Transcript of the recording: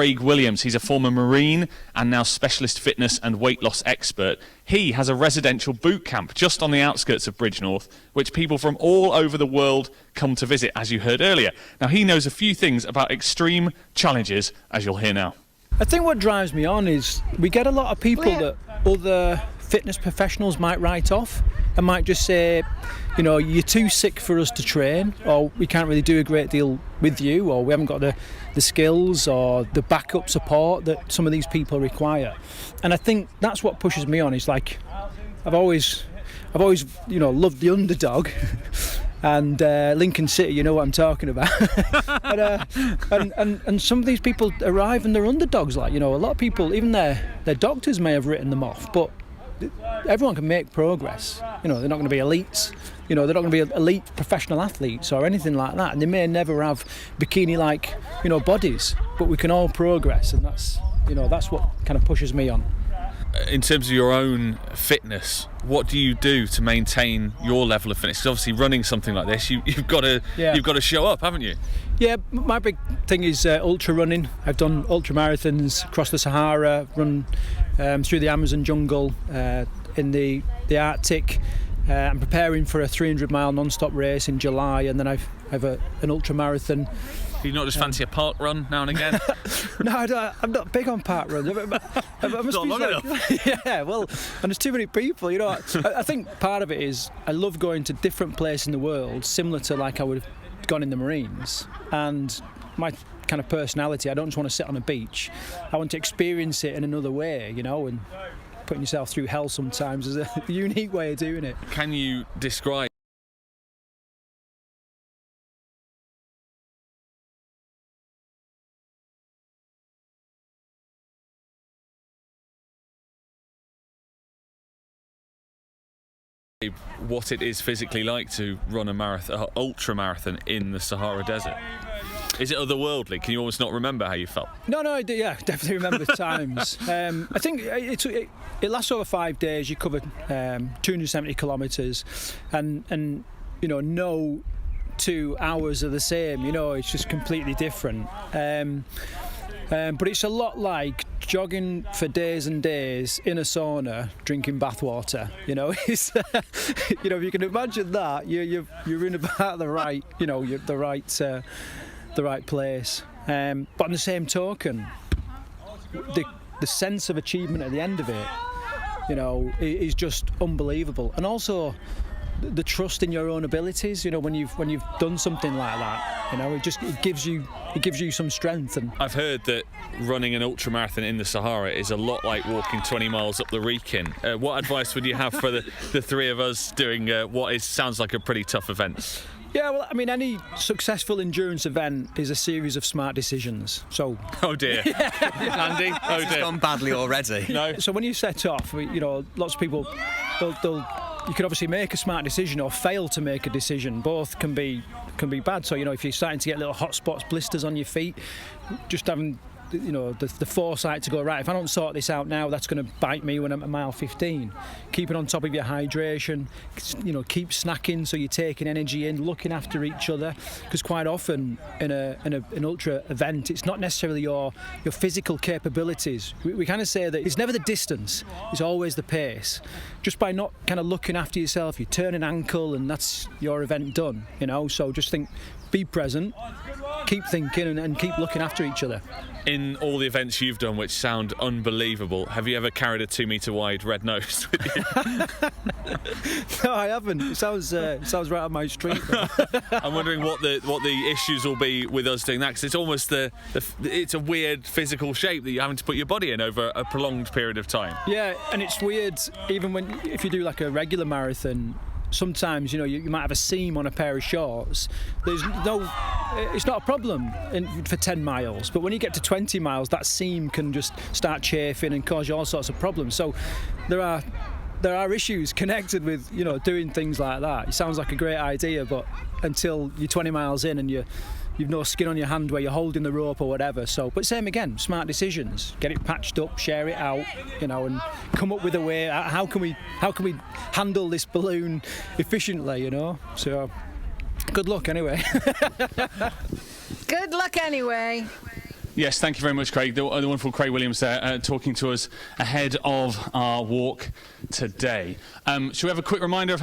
Craig Williams. He's a former Marine and now specialist fitness and weight loss expert. He has a residential boot camp just on the outskirts of Bridgnorth, which people from all over the world come to visit, as you heard earlier. Now, he knows a few things about extreme challenges, as you'll hear now. I think what drives me on is we get a lot of people that other fitness professionals might write off and might just say, you know, you're too sick for us to train, or we can't really do a great deal with you, or we haven't got the skills or the backup support that some of these people require. And I think that's what pushes me on. Is like I've always loved the underdog. And Lincoln City, you know what I'm talking about. and some of these people arrive and they're underdogs. Like, you know, a lot of people, even their doctors may have written them off, but everyone can make progress. You know, they're not going to be elites. You know, they're not going to be elite professional athletes or anything like that. And they may never have bikini-like, you know, bodies, but we can all progress, and that's what kind of pushes me on. In terms of your own fitness, what do you do to maintain your level of fitness? Because obviously running something like this, you've got to show up, haven't you? Yeah, my big thing is ultra running. I've done ultra marathons across the Sahara, run through the Amazon jungle, in the Arctic. I'm preparing for a 300-mile non-stop race in July, and then I have an ultra marathon. Do you not just fancy a park run now and again? No, I'm not big on park runs. I must not long enough. Yeah, well, and there's too many people. You know, I think part of it is I love going to different places in the world, similar to like I would have gone in the Marines. And my kind of personality, I don't just want to sit on a beach. I want to experience it in another way, you know, and putting yourself through hell sometimes is a unique way of doing it. Can you describe what it is physically like to run a marathon, ultra marathon in the Sahara Desert? Is it otherworldly? Can you almost not remember how you felt? No, I do. Yeah, definitely remember the times. I think it lasts over 5 days. You cover 270 kilometres, and you know, no 2 hours are the same. You know, it's just completely different. But it's a lot like jogging for days and days in a sauna, drinking bathwater. You know, it's you know, if you can imagine that, you're in about the right, you know, the right place. But on the same token, the sense of achievement at the end of it, you know, is just unbelievable. And also the trust in your own abilities, you know, when you've done something like that, you know, it gives you some strength. And I've heard that running an ultramarathon in the Sahara is a lot like walking 20 miles up the Wrekin. What advice would you have for the three of us doing what sounds like a pretty tough event? Yeah, well, I mean, any successful endurance event is a series of smart decisions. So, oh dear, Andy, oh dear, it's gone badly already. No. So when you set off, you know, lots of people, you can obviously make a smart decision or fail to make a decision. Both can be bad. So, you know, if you're starting to get little hot spots, blisters on your feet, just having, you know, the foresight to go, right, if I don't sort this out now, that's going to bite me when I'm at mile 15. Keeping on top of your hydration, you know, keep snacking so you're taking energy in, looking after each other, because quite often in an ultra event, it's not necessarily your physical capabilities. We kind of say that it's never the distance, it's always the pace. Just by not kind of looking after yourself, you turn an ankle and that's your event done, you know. So just be present, keep thinking, and keep looking after each other. In all the events you've done, which sound unbelievable, have you ever carried a 2 metre wide red nose with you? No, I haven't. It sounds right on my street. I'm wondering what the issues will be with us doing that, because it's almost it's a weird physical shape that you're having to put your body in over a prolonged period of time. Yeah, and it's weird even if you do like a regular marathon. Sometimes, you know, you might have a seam on a pair of shorts. It's not a problem for 10 miles, but when you get to 20 miles, that seam can just start chafing and cause you all sorts of problems. So there are issues connected with, you know, doing things like that. It sounds like a great idea, but until you're 20 miles in and you've no skin on your hand where you're holding the rope or whatever. So, but same again, smart decisions. Get it patched up, share it out, you know, and come up with a way. How can we handle this balloon efficiently, you know? So, good luck anyway. Good luck anyway. Yes, thank you very much, Craig. The wonderful Craig Williams there, talking to us ahead of our walk today. Shall we have a quick reminder of